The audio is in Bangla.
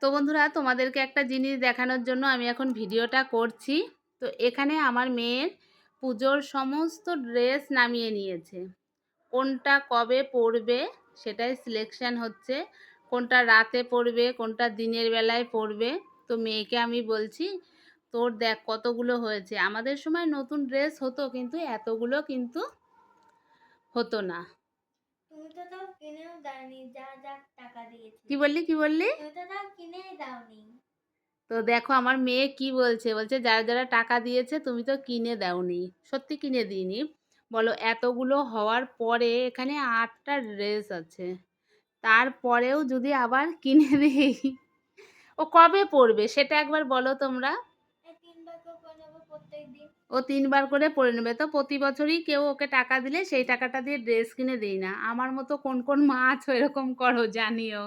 তো বন্ধুরা, তোমাদেরকে একটা জিনিস দেখানোর জন্য আমি এখন ভিডিওটা করছি। তো এখানে আমার মেয়ের পুজোর সমস্ত ড্রেস নামিয়ে নিয়েছে। কোনটা কবে পরবে সেটাই সিলেকশন হচ্ছে, কোনটা রাতে পরবে, কোনটা দিনের বেলায় পরবে। তো মেয়েকে আমি বলছি, তোর দেখ কতগুলো হয়েছে। আমাদের সময় নতুন ড্রেস হতো, কিন্তু এতগুলো কিন্তু হতো না। তুমি তো তাও কিনেও দাওনি, যা যা টাকা দিয়েছি। কি বললি? তুমি তো তাও কিনেই দাওনি। তো দেখো আমার মেয়ে কি বলছে, যারা যারা টাকা দিয়েছে তুমি তো কিনে দাওনি। সত্যি কিনে দিইনি। বলো, এতগুলো হওয়ার পরে এখানে 8টা ড্রেস আছে, তারপরেও যদি আবার কিনে দিই, ও কবে পরবে সেটা একবার বলো তোমরা। এই 3বার করে পরে নেবো প্রত্যেকদিন। ও 3বার করে পরে নেবে, তো প্রতি বছরই কেউ ওকে টাকা দিলে সেই টাকাটা দিয়ে ড্রেস কিনে দিই না। আমার মতো কোন কোন মা আছো এরকম করো, জানিও।